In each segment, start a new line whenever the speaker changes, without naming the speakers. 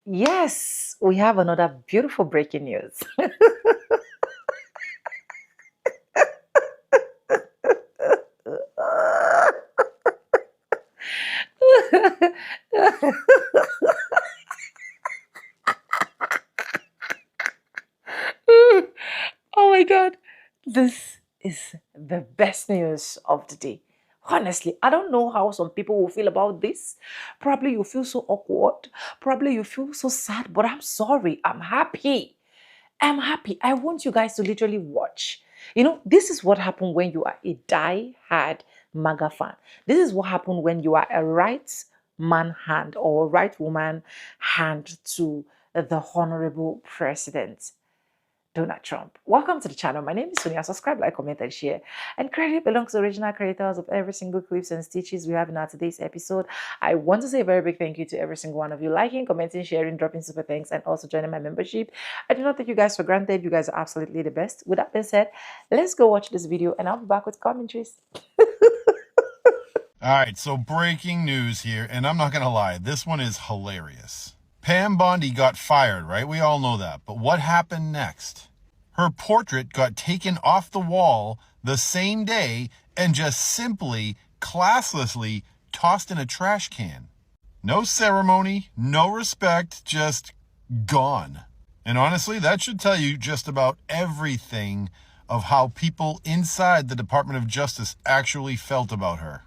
Yes, we have another beautiful breaking news. Oh my God. This is the best news of the day. Honestly, I don't know how some people will feel about this. Probably you feel so awkward. Probably you feel so sad, but I'm sorry. I'm happy. I'm happy. I want you guys to literally watch. This is what happened when you are a die-hard MAGA fan. This is what happened when you are a right man hand or a right woman hand to the Honorable President Donald Trump. Welcome to the channel. My name is Sonia. Subscribe, like, comment, and share. And credit belongs to the original creators of every single clips and stitches we have in our today's episode. I want to say a very big thank you to every single one of you liking, commenting, sharing, dropping super thanks, and also joining my membership. I do not take you guys for granted. You guys are absolutely the best. With that being said, let's go watch this video and I'll be back with commentaries.
All right, so breaking news here, and I'm not going to lie, this one is hilarious. Pam Bondi got fired, right? We all know that. But what happened next? Her portrait got taken off the wall the same day and just simply, classlessly tossed in a trash can. No ceremony, no respect, just gone. And honestly, that should tell you just about everything of how people inside the Department of Justice actually felt about her.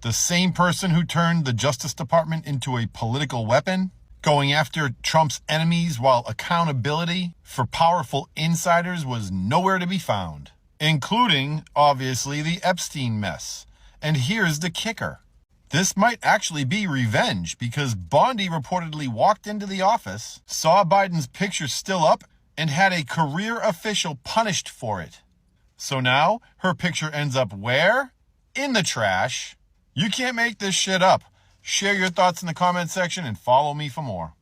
The same person who turned the Justice Department into a political weapon, going after Trump's enemies while accountability for powerful insiders was nowhere to be found, including, obviously, the Epstein mess. And here's the kicker. This might actually be revenge because Bondi reportedly walked into the office, saw Biden's picture still up, and had a career official punished for it. So now her picture ends up where? In the trash. You can't make this shit up. Share your thoughts in the comment section and follow me for more.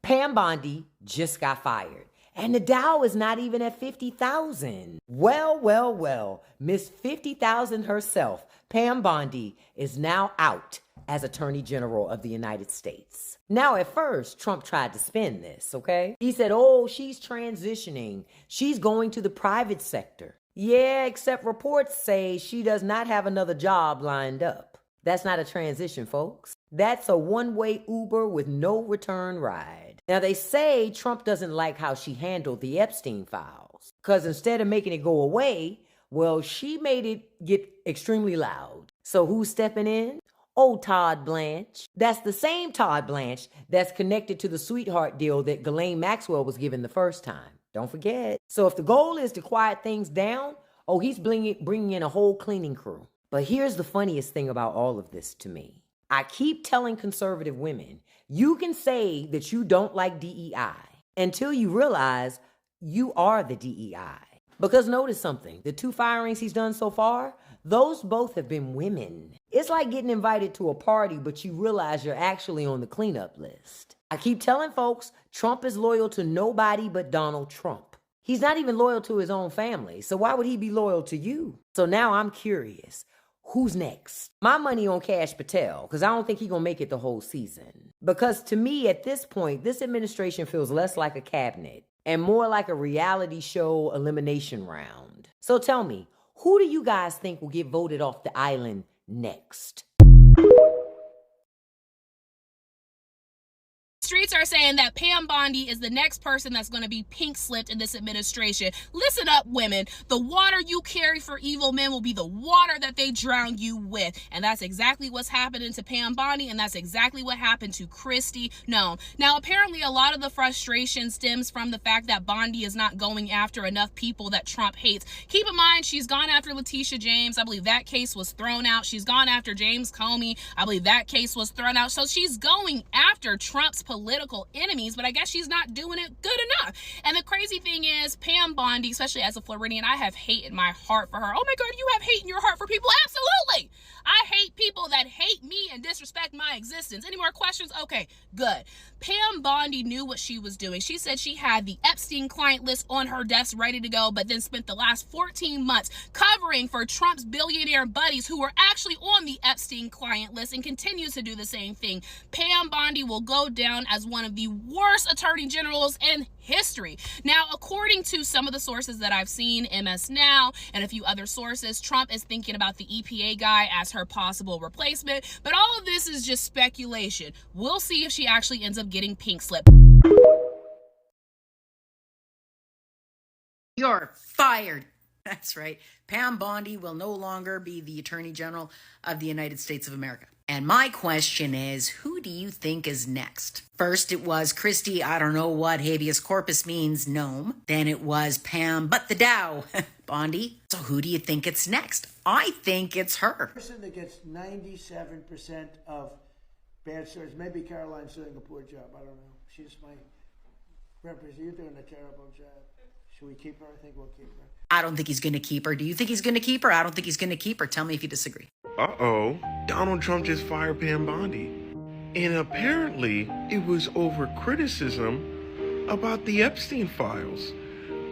Pam Bondi just got fired. And the Dow is not even at 50,000. Well, Miss 50,000 herself, Pam Bondi, is now out as Attorney General of the United States. Now, at first, Trump tried to spin this, okay? He said, oh, she's transitioning. She's going to the private sector. Yeah, except reports say she does not have another job lined up. That's not a transition, folks. That's a one-way Uber with no return ride. Now, they say Trump doesn't like how she handled the Epstein files. Because instead of making it go away, well, she made it get extremely loud. So who's stepping in? Oh, Todd Blanche. That's the same Todd Blanche that's connected to the sweetheart deal that Ghislaine Maxwell was given the first time. Don't forget. So if the goal is to quiet things down, oh, he's bringing in a whole cleaning crew. But here's the funniest thing about all of this to me. I keep telling conservative women, you can say that you don't like DEI until you realize you are the DEI. Because notice something, the 2 firings he's done so far, those both have been women. It's like getting invited to a party, but you realize you're actually on the cleanup list. I keep telling folks, Trump is loyal to nobody but Donald Trump. He's not even loyal to his own family, so why would he be loyal to you? So now I'm curious. Who's next? My money on Kash Patel, because I don't think he's going to make it the whole season. Because to me, at this point, this administration feels less like a cabinet and more like a reality show elimination round. So tell me, who do you guys think will get voted off the island next?
Streets are saying that Pam Bondi is the next person that's going to be pink slipped in this administration. Listen up, women. The water you carry for evil men will be the water that they drown you with. And that's exactly what's happening to Pam Bondi, and that's exactly what happened to Kristi Noem. Now, apparently, a lot of the frustration stems from the fact that Bondi is not going after enough people that Trump hates. Keep in mind, she's gone after Letitia James. I believe that case was thrown out. She's gone after James Comey. I believe that case was thrown out. So she's going after Trump's political enemies, but I guess she's not doing it good enough. And the crazy thing is, Pam Bondi, especially as a Floridian, I have hate in my heart for her. Oh my God, you have hate in your heart for people? Absolutely. I hate people that hate me and disrespect my existence. Any more questions? Okay, good. Pam Bondi knew what she was doing. She said she had the Epstein client list on her desk ready to go, but then spent the last 14 months covering for Trump's billionaire buddies who were actually on the Epstein client list and continues to do the same thing. Pam Bondi will go down down as one of the worst attorney generals in history. Now, according to some of the sources that I've seen, MS Now and a few other sources, Trump is thinking about the EPA guy as her possible replacement, but all of this is just speculation. We'll see if she actually ends up getting pink slip.
You're fired. That's right. Pam Bondi will no longer be the Attorney General of the United States of America. And my question is, who do you think is next? First, it was Christy, I don't know what habeas corpus means, gnome. Then it was Pam, but the Dow, Bondi. So who do you think it's next? I think it's her.
The person that gets 97% of bad stories. Maybe Caroline's doing a poor job. I don't know. She's my representative. You're doing a terrible job. Should we keep her? I think we'll keep her.
I don't think he's going to keep her. Do you think he's going to keep her? I don't think he's going to keep her. Tell me if you disagree.
Uh-oh. Donald Trump just fired Pam Bondi. And apparently it was over criticism about the Epstein files.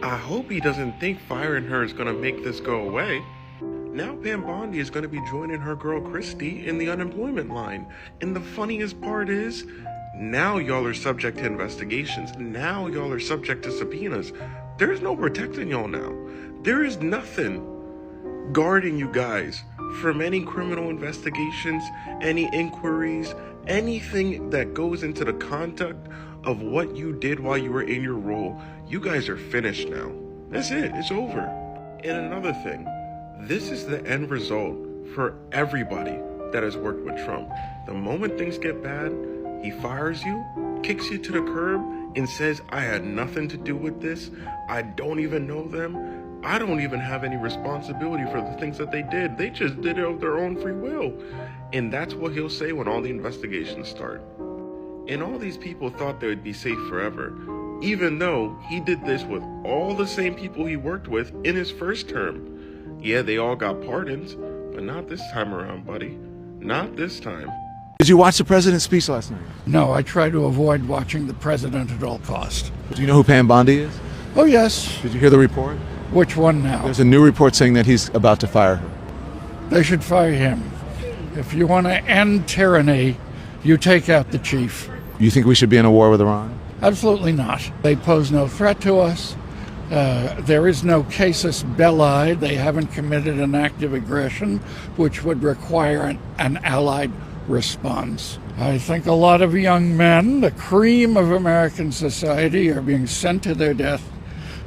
I hope he doesn't think firing her is going to make this go away. Now Pam Bondi is going to be joining her girl Christy in the unemployment line. And the funniest part is, now y'all are subject to investigations. Now y'all are subject to subpoenas. There's no protecting y'all now. There is nothing guarding you guys from any criminal investigations, any inquiries, anything that goes into the conduct of what you did while you were in your role. You guys are finished now. That's it. It's over. And another thing, this is the end result for everybody that has worked with Trump. The moment things get bad, he fires you, kicks you to the curb, and says, I had nothing to do with this. I don't even know them. I don't even have any responsibility for the things that they did. They just did it of their own free will. And that's what he'll say when all the investigations start. And all these people thought they would be safe forever, even though he did this with all the same people he worked with in his first term. Yeah, they all got pardons, but not this time around, buddy. Not this time.
Did you watch the president's speech last night?
No, I try to avoid watching the president at all costs.
Do you know who Pam Bondi is?
Oh, yes.
Did you hear the report?
Which one now?
There's a new report saying that he's about to fire her.
They should fire him. If you want to end tyranny, you take out the chief.
You think we should be in a war with Iran?
Absolutely not. They pose no threat to us. There is no casus belli. They haven't committed an act of aggression, which would require an allied response. I think a lot of young men, the cream of American society, are being sent to their death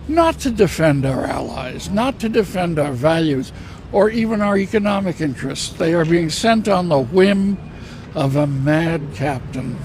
not to defend our allies, not to defend our values, or even our economic interests. They are being sent on the whim of a mad captain.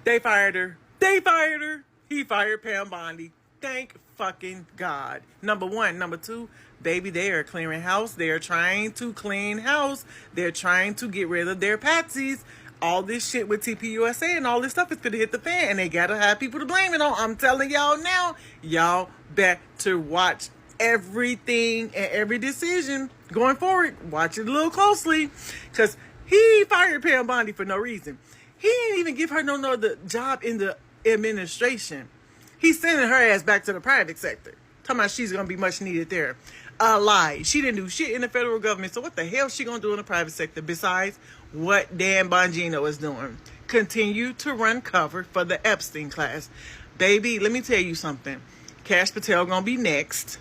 They fired her. They fired her. He fired Pam Bondi. Thank fucking God. Number one. Number two, baby, they are clearing house. They are trying to clean house. They're trying to get rid of their patsies. All this shit with TPUSA and all this stuff is gonna hit the fan, and they gotta have people to blame it on. I'm telling y'all now, y'all better watch everything and every decision going forward. Watch it a little closely, because he fired Pam Bondi for no reason. He didn't even give her no other job in the administration. He's sending her ass back to the private sector. Talking about she's going to be much needed there. A lie. She didn't do shit in the federal government. So what the hell is she going to do in the private sector besides what Dan Bongino is doing? Continue to run cover for the Epstein class. Baby, let me tell you something. Kash Patel going to be next.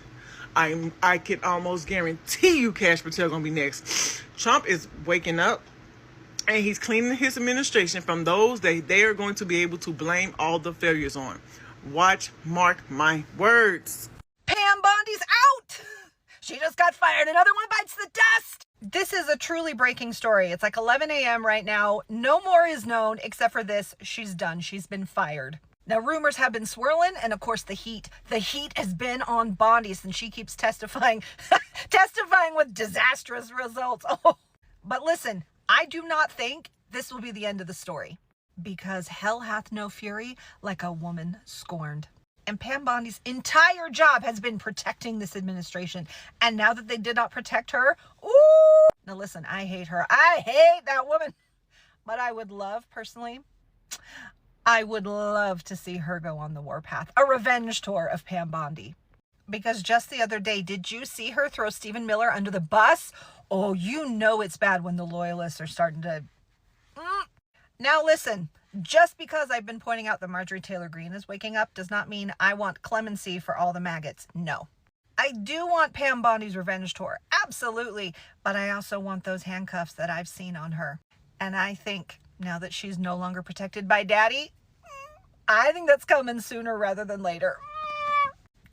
I can almost guarantee you Kash Patel going to be next. Trump is waking up, and he's cleaning his administration from those that they are going to be able to blame all the failures on. Watch, mark my words.
Pam Bondi's out! She just got fired. Another one bites the dust! This is a truly breaking story. It's like 11 a.m. right now. No more is known except for this. She's done. She's been fired. Now, rumors have been swirling, and of course the heat has been on Bondi since she keeps testifying with disastrous results. Oh. But listen, I do not think this will be the end of the story, because hell hath no fury like a woman scorned. And Pam Bondi's entire job has been protecting this administration. And now that they did not protect her, ooh! Now listen, I hate her. I hate that woman. But I would love, personally, I would love to see her go on the warpath. A revenge tour of Pam Bondi. Because just the other day, did you see her throw Stephen Miller under the bus? Oh, you know it's bad when the loyalists are starting to... Now listen, just because I've been pointing out that Marjorie Taylor Greene is waking up does not mean I want clemency for all the maggots. No. I do want Pam Bondi's revenge tour, absolutely, but I also want those handcuffs that I've seen on her. And I think now that she's no longer protected by Daddy, I think that's coming sooner rather than later.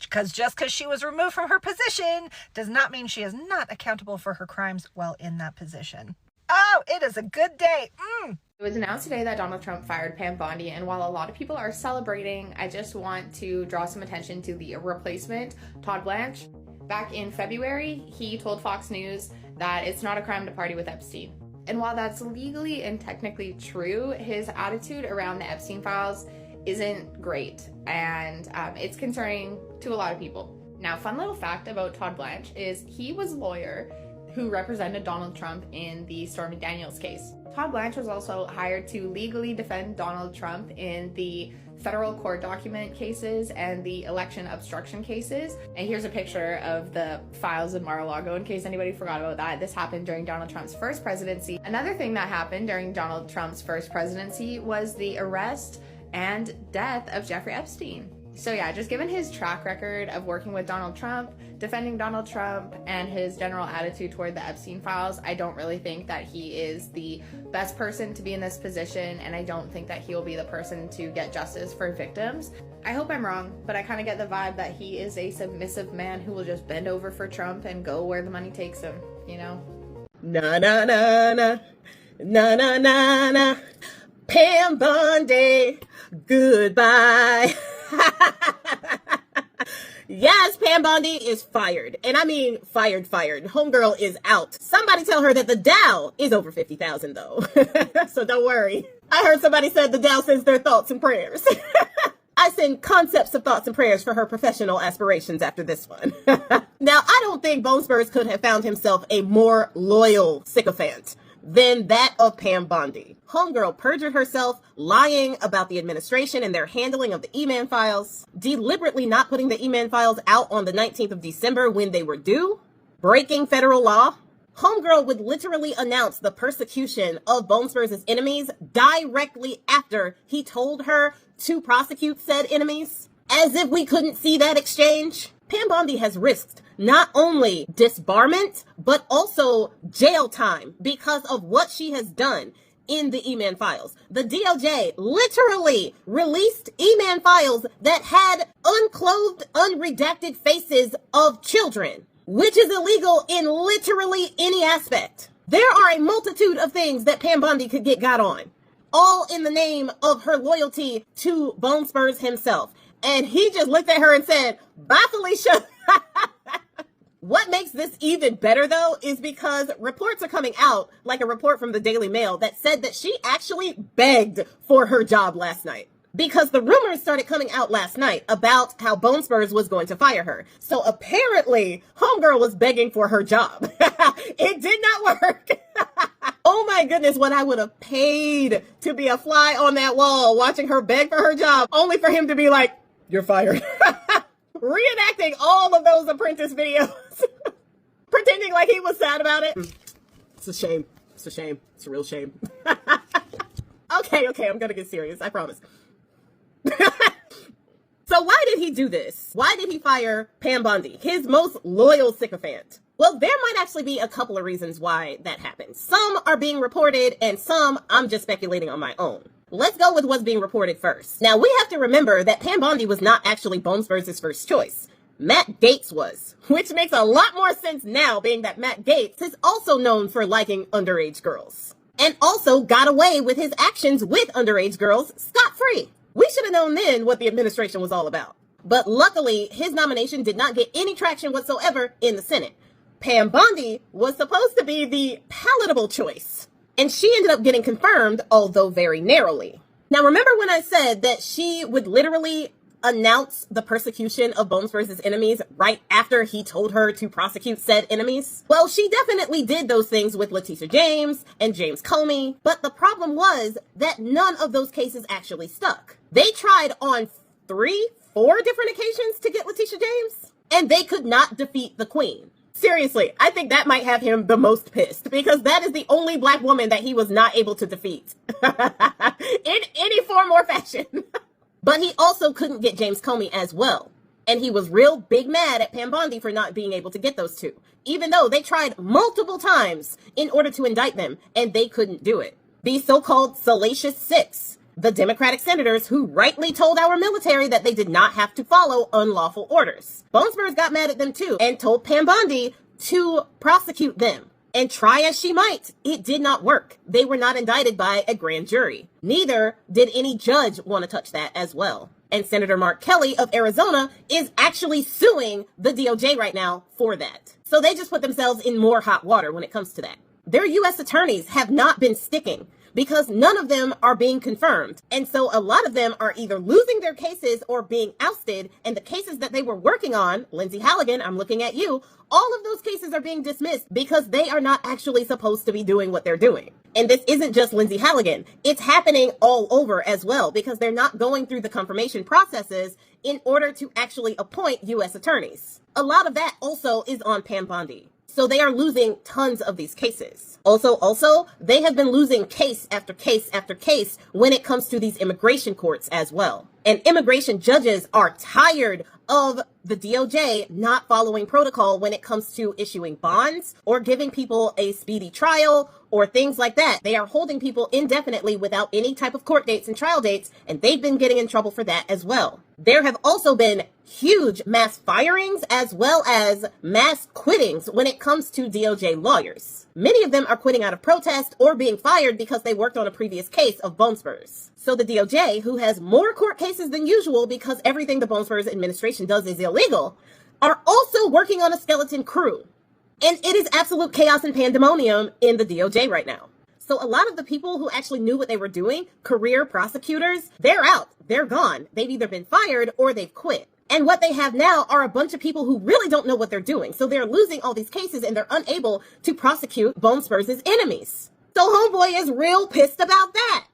Because just because she was removed from her position does not mean she is not accountable for her crimes while in that position. Oh, it is a good day.
It was announced today that Donald Trump fired Pam Bondi, and while a lot of people are celebrating, I just want to draw some attention to the replacement, Todd Blanche. Back in February, he told Fox News that it's not a crime to party with Epstein. And while that's legally and technically true, his attitude around the Epstein files isn't great, and it's concerning to a lot of people. Now, fun little fact about Todd Blanche is he was a lawyer who represented Donald Trump in the Stormy Daniels case. Todd Blanche was also hired to legally defend Donald Trump in the federal court document cases and the election obstruction cases. And here's a picture of the files in Mar-a-Lago in case anybody forgot about that. This happened during Donald Trump's first presidency. Another thing that happened during Donald Trump's first presidency was the arrest and death of Jeffrey Epstein. So yeah, just given his track record of working with Donald Trump, defending Donald Trump, and his general attitude toward the Epstein files, I don't really think that he is the best person to be in this position, and I don't think that he will be the person to get justice for victims. I hope I'm wrong, but I kind of get the vibe that he is a submissive man who will just bend over for Trump and go where the money takes him, you know?
Na na na na, na na na na, Pam Bondi, goodbye. Yes, Pam Bondi is fired. And I mean fired. Homegirl is out. Somebody tell her that the Dow is over 50,000 though. So don't worry. I heard somebody said the Dow sends their thoughts and prayers. I send concepts of thoughts and prayers for her professional aspirations after this one. Now, I don't think Bone Spurs could have found himself a more loyal sycophant than that of Pam Bondi. Homegirl perjured herself, lying about the administration and their handling of the E-Man files, deliberately not putting the E-Man files out on the 19th of December when they were due, breaking federal law. Homegirl would literally announce the persecution of Bone Spurs' enemies directly after he told her to prosecute said enemies. As if we couldn't see that exchange. Pam Bondi has risked not only disbarment, but also jail time because of what she has done in the E-Man files. The DOJ literally released E-Man files that had unclothed, unredacted faces of children, which is illegal in literally any aspect. There are a multitude of things that Pam Bondi could get got on, all in the name of her loyalty to Bone Spurs himself. And he just looked at her and said, bye, Felicia. What makes this even better, though, is because reports are coming out, like a report from the Daily Mail, that said that she actually begged for her job last night. Because the rumors started coming out last night about how Bone Spurs was going to fire her. So apparently, Homegirl was begging for her job. It did not work. Oh my goodness, what I would have paid to be a fly on that wall watching her beg for her job, only for him to be like, you're fired. Reenacting all of those Apprentice videos. Pretending like he was sad about it. It's a shame. It's a shame. It's a real shame. Okay, I'm gonna get serious. I promise. So why did he do this? Why did he fire Pam Bondi, his most loyal sycophant? Well, there might actually be a couple of reasons why that happened. Some are being reported and some I'm just speculating on my own. Let's go with what's being reported first. Now, we have to remember that Pam Bondi was not actually Bone Spurs' first choice. Matt Gaetz was, which makes a lot more sense now, being that Matt Gaetz is also known for liking underage girls. And also got away with his actions with underage girls scot-free. We should have known then what the administration was all about. But luckily, his nomination did not get any traction whatsoever in the Senate. Pam Bondi was supposed to be the palatable choice. And she ended up getting confirmed, although very narrowly. Now, remember when I said that she would literally announce the persecution of Bone Spurs' enemies right after he told her to prosecute said enemies? Well, she definitely did those things with Letitia James and James Comey, but the problem was that none of those cases actually stuck. They tried on 3-4 different occasions to get Letitia James, and they could not defeat the queen. Seriously, I think that might have him the most pissed, because that is the only black woman that he was not able to defeat in any form or fashion. But he also couldn't get James Comey as well. And he was real big mad at Pam Bondi for not being able to get those two, even though they tried multiple times in order to indict them, and they couldn't do it. These so-called Salacious Six, the Democratic senators who rightly told our military that they did not have to follow unlawful orders. Bone Spurs got mad at them too and told Pam Bondi to prosecute them. And try as she might, it did not work. They were not indicted by a grand jury. Neither did any judge want to touch that as well. And Senator Mark Kelly of Arizona is actually suing the DOJ right now for that. So they just put themselves in more hot water when it comes to that. Their U.S. attorneys have not been sticking because none of them are being confirmed. And so a lot of them are either losing their cases or being ousted. And the cases that they were working on, Lindsay Halligan, I'm looking at you, all of those cases are being dismissed because they are not actually supposed to be doing what they're doing. And this isn't just Lindsay Halligan. It's happening all over as well because they're not going through the confirmation processes in order to actually appoint U.S. attorneys. A lot of that also is on Pam Bondi. So they are losing tons of these cases. Also, they have been losing case after case after case when it comes to these immigration courts as well. And immigration judges are tired of the DOJ not following protocol when it comes to issuing bonds or giving people a speedy trial or things like that. They are holding people indefinitely without any type of court dates and trial dates, and they've been getting in trouble for that as well. There have also been huge mass firings as well as mass quittings when it comes to DOJ lawyers. Many of them are quitting out of protest or being fired because they worked on a previous case of Bone Spurs. So the DOJ, who has more court cases than usual because everything the Bone Spurs administration does is illegal, are also working on a skeleton crew. And it is absolute chaos and pandemonium in the DOJ right now. So a lot of the people who actually knew what they were doing, career prosecutors, they're out. They're gone. They've either been fired or they've quit. And what they have now are a bunch of people who really don't know what they're doing. So they're losing all these cases and they're unable to prosecute Bone Spurs' enemies. So Homeboy is real pissed about that.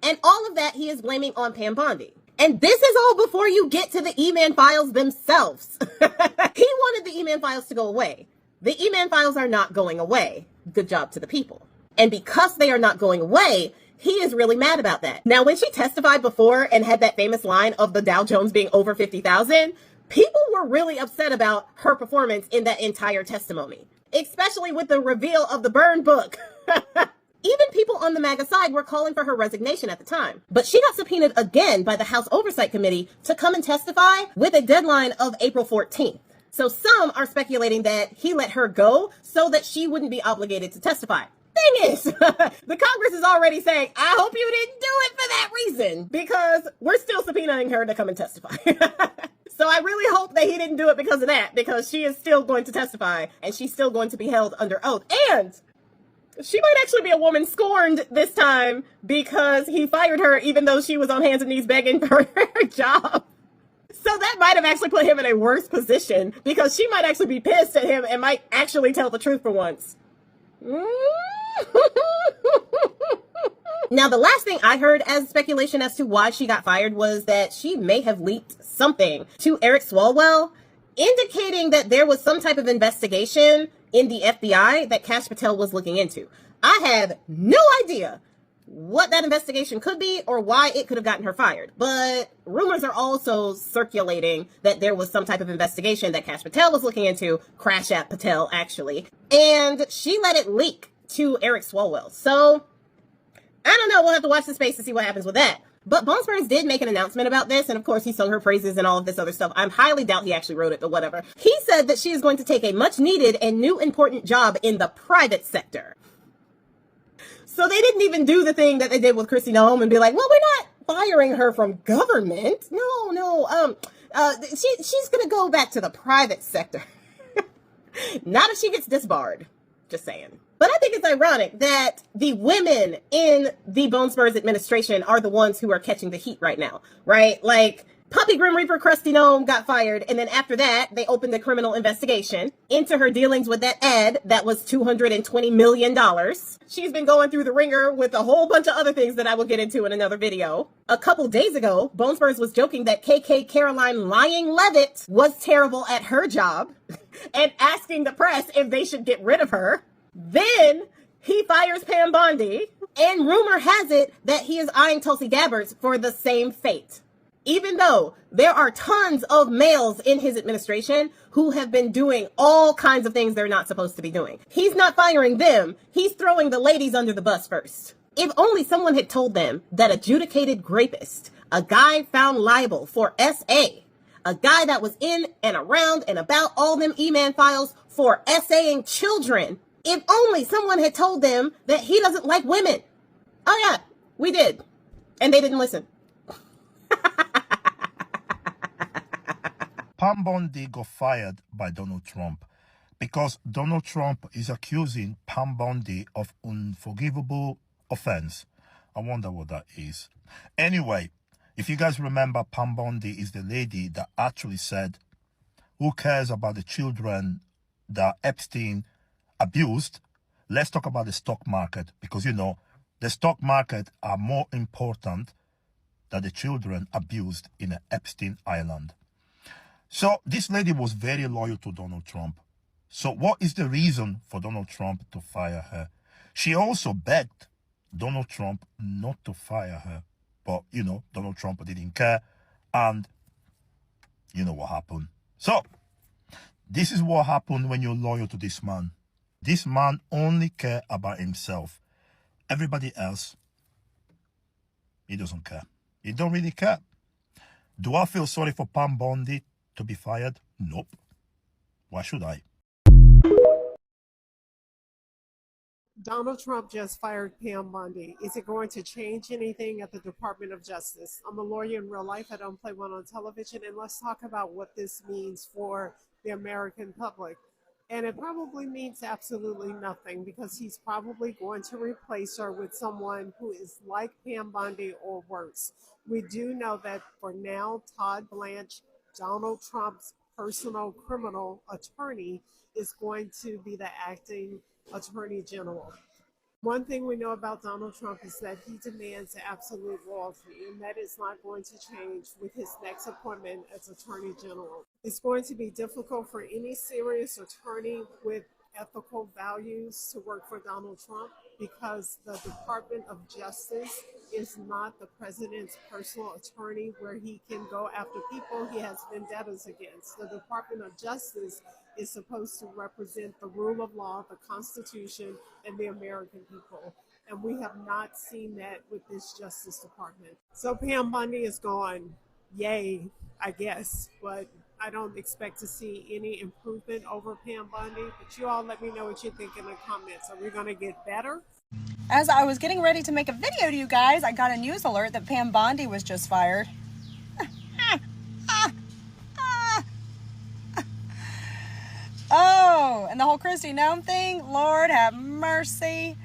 And all of that he is blaming on Pam Bondi. And this is all before you get to the E-Man files themselves. He wanted the E-Man files to go away. The E-Man files are not going away. Good job to the people. And because they are not going away, he is really mad about that. Now, when she testified before and had that famous line of the Dow Jones being over 50,000, people were really upset about her performance in that entire testimony, especially with the reveal of the burn book. Even people on the MAGA side were calling for her resignation at the time. But she got subpoenaed again by the House Oversight Committee to come and testify with a deadline of April 14th. So some are speculating that he let her go so that she wouldn't be obligated to testify. Thing is, the Congress is already saying, I hope you didn't do it for that reason, because we're still subpoenaing her to come and testify. So I really hope that he didn't do it because of that, because she is still going to testify and she's still going to be held under oath. And she might actually be a woman scorned this time because he fired her even though she was on hands and knees begging for her job. So that might have actually put him in a worse position because she might actually be pissed at him and might actually tell the truth for once. Now, the last thing I heard as speculation as to why she got fired was that she may have leaked something to Eric Swalwell, indicating that there was some type of investigation in the FBI that Kash Patel was looking into. I have no idea what that investigation could be or why it could have gotten her fired. But rumors are also circulating that there was some type of investigation that Kash Patel was looking into, Crash App Patel, actually. And she let it leak to Eric Swalwell. So, I don't know. We'll have to watch the space to see what happens with that. But Bone Spurs did make an announcement about this, and of course he sung her praises and all of this other stuff. I highly doubt he actually wrote it, but whatever. He said that she is going to take a much needed and new important job in the private sector. So they didn't even do the thing that they did with Kristi Noem and be like, well, we're not firing her from government. No. She's going to go back to the private sector. Not if she gets disbarred. Just saying. But I think it's ironic that the women in the Bone Spurs administration are the ones who are catching the heat right now, right? Like, Puppy Grim Reaper Krusty Gnome got fired, and then after that, they opened a criminal investigation into her dealings with that ad that was $220 million. She's been going through the ringer with a whole bunch of other things that I will get into in another video. A couple days ago, Bonespurs was joking that KK Caroline Lying Levitt was terrible at her job and asking the press if they should get rid of her. Then he fires Pam Bondi, and rumor has it that he is eyeing Tulsi Gabbard for the same fate. Even though there are tons of males in his administration who have been doing all kinds of things they're not supposed to be doing. He's not firing them. He's throwing the ladies under the bus first. If only someone had told them that adjudicated rapist, a guy found liable for SA, a guy that was in and around and about all them E-Man files for SAing children, if only someone had told them that he doesn't like women. Oh yeah, we did. And they didn't listen.
Pam Bondi got fired by Donald Trump because Donald Trump is accusing Pam Bondi of unforgivable offense. I wonder what that is. Anyway, if you guys remember, Pam Bondi is the lady that actually said, who cares about the children that Epstein abused? Let's talk about the stock market, because, you know, the stock market are more important than the children abused in an Epstein Island. So this lady was very loyal to Donald Trump. So what is the reason for Donald Trump to fire her? She also begged Donald Trump not to fire her. But, you know, Donald Trump didn't care. And you know what happened. So this is what happened when you're loyal to this man. This man only cares about himself. Everybody else, he doesn't care. He don't really care. Do I feel sorry for Pam Bondi to be fired? Nope. Why should I?
Donald Trump just fired Pam Bondi. Is it going to change anything at the Department of Justice? I'm a lawyer in real life. I don't play one on television. And let's talk about what this means for the American public. And it probably means absolutely nothing, because he's probably going to replace her with someone who is like Pam Bondi or worse. We do know that for now, Todd Blanche, Donald Trump's personal criminal attorney, is going to be the acting attorney general. One thing we know about Donald Trump is that he demands absolute loyalty, and that is not going to change with his next appointment as attorney general. It's going to be difficult for any serious attorney with ethical values to work for Donald Trump, because the Department of Justice is not the president's personal attorney where he can go after people he has vendettas against. The Department of Justice is supposed to represent the rule of law, the Constitution, and the American people. And we have not seen that with this Justice Department. So Pam Bondi is gone. Yay, I guess. But I don't expect to see any improvement over Pam Bondi. But you all let me know what you think in the comments. Are we going to get better?
As I was getting ready to make a video to you guys, I got a news alert that Pam Bondi was just fired. Oh, and the whole Kristi Noem thing, Lord have mercy.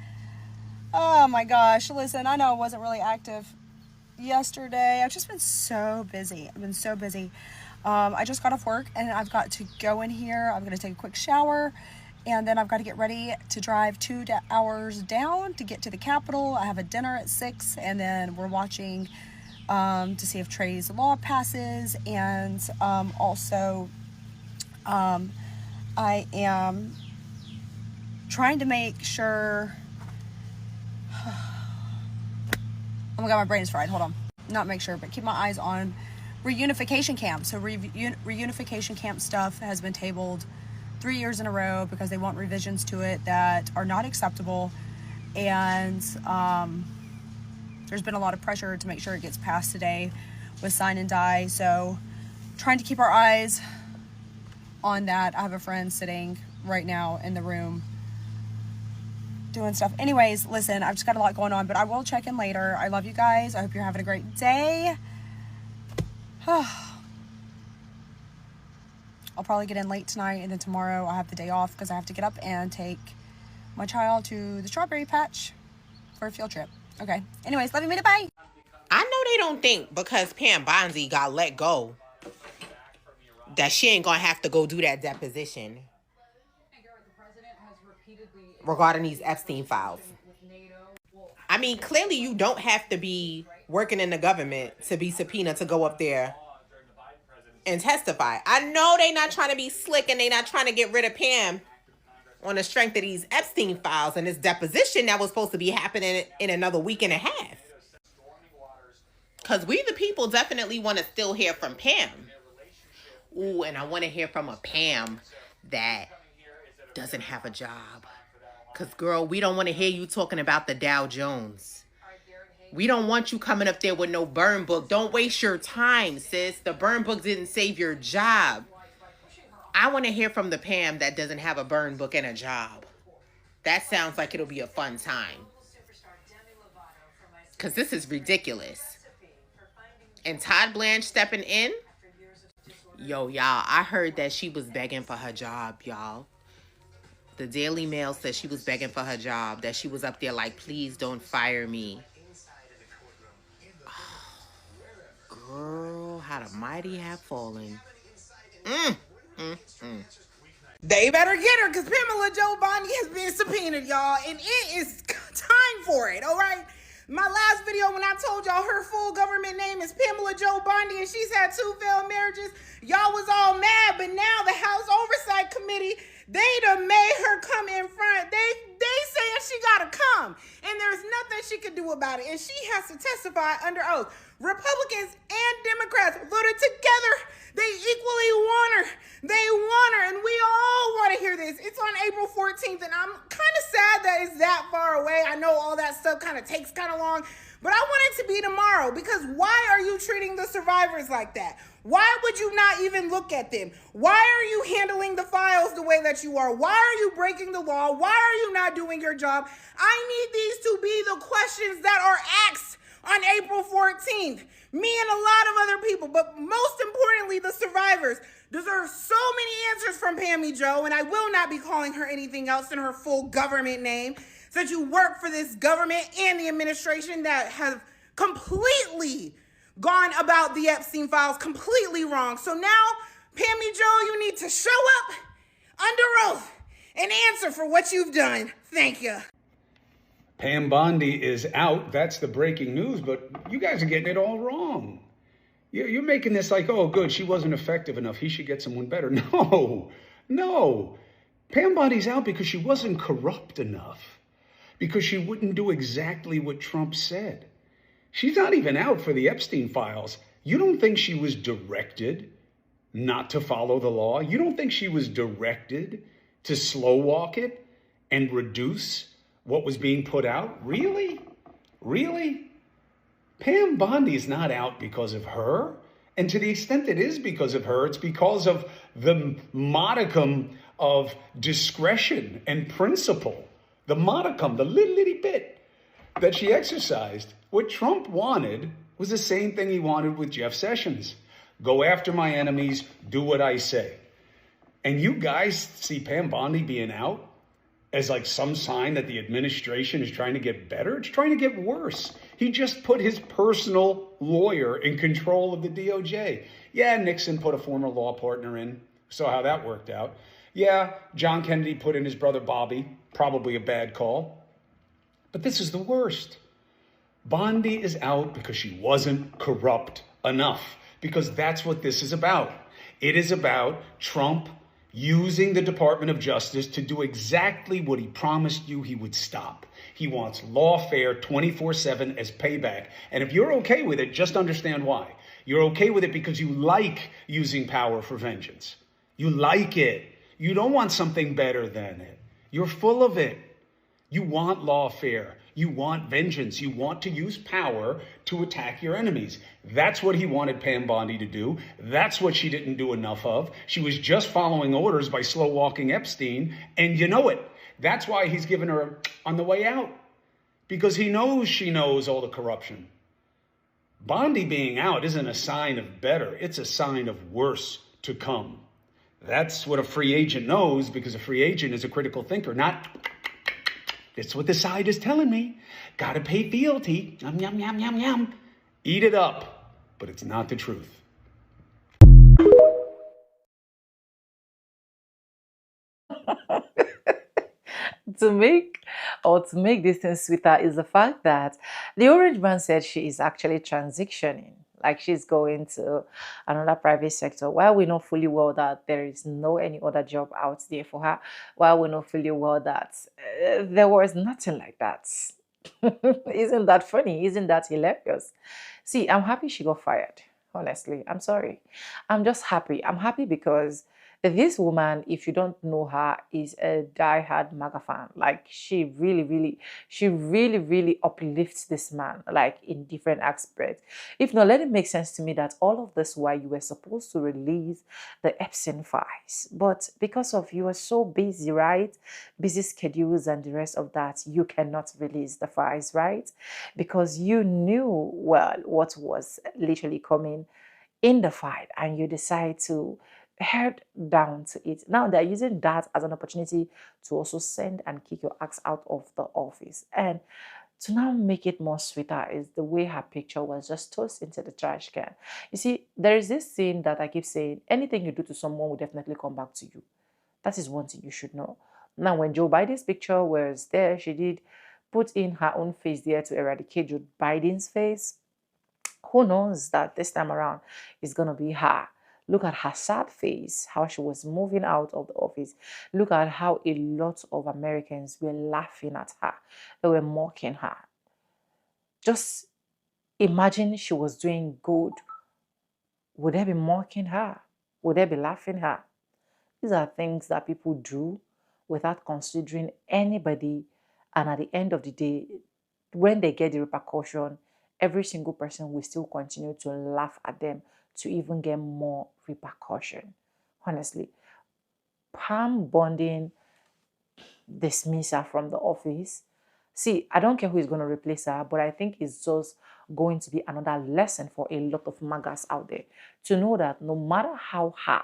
Oh my gosh, listen, I know I wasn't really active yesterday. I've just been so busy. I've been so busy. I just got off work and I've got to go in here. I'm going to take a quick shower, and then I've got to get ready to drive 2 hours down to get to the Capitol. I have a dinner at 6, and then we're watching to see if Trey's law passes, and also I am trying to make sure. Oh my god, my brain is fried. Hold on. Not make sure, but keep my eyes on reunification camp. So reunification camp stuff has been tabled 3 years in a row because they want revisions to it that are not acceptable. And there's been a lot of pressure to make sure it gets passed today with sign and die. So trying to keep our eyes on that. I have a friend sitting right now in the room doing stuff. Anyways, listen, I've just got a lot going on, but I will check in later. I love you guys. I hope you're having a great day. I'll probably get in late tonight, and then tomorrow I have the day off because I have to get up and take my child to the strawberry patch for a field trip. Okay. Anyways, love you, bye.
I know they
don't think because Pam Bondi got let go that she ain't gonna have to go do that deposition regarding these Epstein files. I mean, clearly you don't have to be working in the government to be subpoenaed to go up there and testify. I know they not trying to be slick and they not trying to get rid of Pam on the strength of these Epstein files and this deposition that was supposed to be happening in another week and a half. Because we the people definitely want to still hear from Pam. Ooh, and I want to hear from a Pam that doesn't have a job. Because, girl, we don't want to hear you talking about the Dow Jones. We don't want you coming up there with no burn book. Don't waste your time, sis. The burn book didn't save your job. I want to hear from the Pam that doesn't have a burn book and a job. That sounds like it'll be a fun time. Because this is ridiculous. And Todd Blanche stepping in? Yo, y'all, I heard that she was begging for her job, y'all. The Daily Mail says she was begging for her job, that she was up there like, please don't fire me. Oh, girl, how the mighty have fallen. They better get her, because Pamela Joe Bondi has been subpoenaed, y'all, and it is time for it, all right? My last video when I told y'all her full government name is Pamela Joe Bondi and she's had 2 failed marriages, y'all was all mad, but now the House Oversight Committee, they done made her come in front. They saying she gotta come, and there's nothing she can do about it, and she has to testify under oath. Republicans and Democrats voted together. They equally want her. They want her, and we all want to hear this. It's on April 14th, and I'm kind of sad that it's that far away. I know all that stuff kind of takes kind of long, but I want it to be tomorrow, because why are you treating the survivors like that? Why would you not even look at them? Why are you handling the files the way that you are? Why are you breaking the law? Why are you not doing your job? I need these to be the questions that are asked on April 14th. Me and a lot of other people, but most importantly, the survivors deserve so many answers from Pammy Joe, and I will not be calling her anything else than her full government name, since you work for this government and the administration that have completely gone about the Epstein files completely wrong. So now, Pammy Joe, you need to show up under oath and answer for what you've done. Thank you.
Pam Bondi is out. That's the breaking news, but you guys are getting it all wrong. You're making this like, oh, good, she wasn't effective enough. He should get someone better. No. Pam Bondi's out because she wasn't corrupt enough, because she wouldn't do exactly what Trump said. She's not even out for the Epstein files. You don't think she was directed not to follow the law? You don't think she was directed to slow walk it and reduce what was being put out? Really? Pam Bondi is not out because of her. And to the extent it is because of her, it's because of the modicum of discretion and principle. The modicum, the little bit that she exercised. What Trump wanted was the same thing he wanted with Jeff Sessions. Go after my enemies, do what I say. And you guys see Pam Bondi being out as like some sign that the administration is trying to get better? It's trying to get worse. He just put his personal lawyer in control of the DOJ. Yeah, Nixon put a former law partner in. Saw how that worked out. Yeah, John Kennedy put in his brother Bobby. Probably a bad call. But this is the worst. Bondi is out because she wasn't corrupt enough. Because that's what this is about. It is about Trump using the Department of Justice to do exactly what he promised you he would stop. He wants lawfare 24/7 as payback. And if you're okay with it, just understand why. You're okay with it because you like using power for vengeance. You like it. You don't want something better than it. You're full of it. You want lawfare. You want vengeance. You want to use power to attack your enemies. That's what he wanted Pam Bondi to do. That's what she didn't do enough of. She was just following orders by slow walking Epstein. And you know it. That's why he's given her on the way out. Because he knows she knows all the corruption. Bondi being out isn't a sign of better. It's a sign of worse to come. That's what a free agent knows, because a free agent is a critical thinker, not... It's what the side is telling me. Gotta pay fealty. Yum, yum, yum, yum, yum. Eat it up, but it's not the truth.
To make this thing sweeter is the fact that the orange man said she is actually transitioning, like she's going to another private sector, while we know fully well that there is no any other job out there for her, while we know fully well that there was nothing like that. Isn't that funny? Isn't that hilarious? See, I'm happy she got fired. Honestly, I'm sorry. I'm just happy. I'm happy because this woman, if you don't know her, is a diehard MAGA fan. Like she really uplifts this man, like in different aspects. If not, let it make sense to me that all of this while you were supposed to release the Epstein files, but because of you are so busy, right? Busy schedules and the rest of that, you cannot release the files, right? Because you knew well what was literally coming in the fight and you decide to head down to it. Now they're using that as an opportunity to also send and kick your ass out of the office. And to now make it more sweeter is the way her picture was just tossed into the trash can. You see, there is this thing that I keep saying, anything you do to someone will definitely come back to you. That is one thing you should know. Now, when Joe Biden's picture was there, she did put in her own face there to eradicate Joe Biden's face. Who knows that this time around it's going to be her. Look at her sad face, how she was moving out of the office. Look at how a lot of Americans were laughing at her. They were mocking her. Just imagine she was doing good. Would they be mocking her? Would they be laughing her? These are things that people do without considering anybody. And at the end of the day, when they get the repercussion, every single person will still continue to laugh at them to even get more repercussion. Honestly, Pam bonding dismiss her from the office. See, I don't care who is going to replace her, but I think it's just going to be another lesson for a lot of magas out there to know that no matter how hard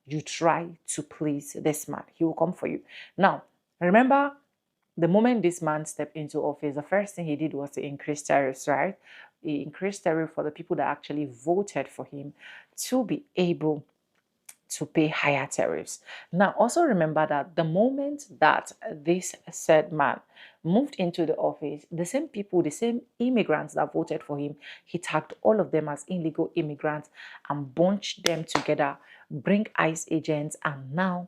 you try to please this man, he will come for you. Now, remember the moment this man stepped into office, the first thing he did was to increase tariffs, right? He increased tariff for the people that actually voted for him to be able to pay higher tariffs. Now, also remember that the moment that this said man moved into the office, the same people, the same immigrants that voted for him, he tagged all of them as illegal immigrants and bunched them together, bring ICE agents, and now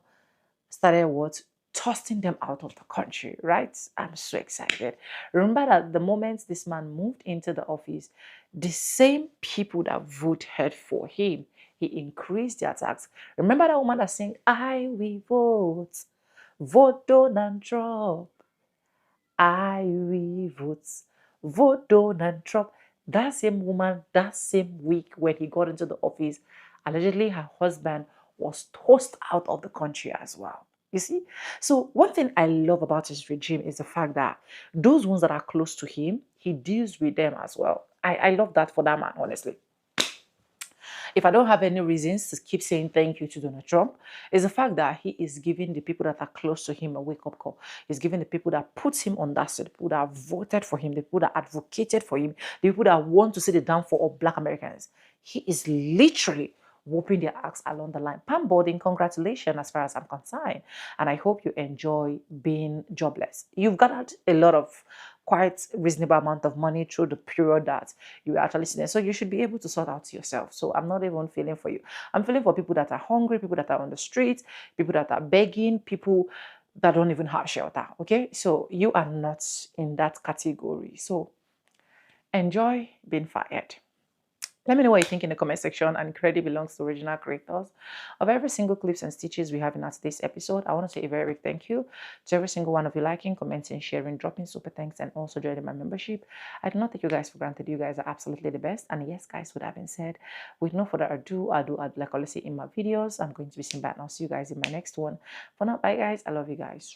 started what? Tossing them out of the country, right? I'm so excited. Remember that the moment this man moved into the office, the same people that voted for him, he increased their tax. Remember that woman that saying, I will vote, vote Donald Trump. I will vote Donald Trump. That same woman, that same week when he got into the office, allegedly her husband was tossed out of the country as well. You see? So one thing I love about his regime is the fact that those ones that are close to him, he deals with them as well. I love that for that man, honestly. If I don't have any reasons to keep saying thank you to Donald Trump, is the fact that he is giving the people that are close to him a wake-up call. He's giving the people that put him on that side, the people that voted for him, the people that advocated for him, the people that want to see the downfall of Black Americans. He is literally whooping their ass along the line. Pam Boarding, congratulations as far as I'm concerned. And I hope you enjoy being jobless. You've gathered a lot of quite reasonable amount of money through the period that you were actually sitting. So you should be able to sort out yourself. So I'm not even feeling for you. I'm feeling for people that are hungry, people that are on the streets, people that are begging, people that don't even have shelter. Okay, so you are not in that category. So enjoy being fired. Let me know what you think in the comment section, and credit belongs to original creators of every single clips and stitches we have in today's episode. I want to say a very big thank you to every single one of you liking, commenting, sharing, dropping super thanks, and also joining my membership. I do not take you guys for granted. You guys are absolutely the best. And yes, guys, with that being said, with no further ado, I'd like I always say in my videos, I'm going to be seeing back now. See you guys in my next one. For now, bye guys. I love you guys.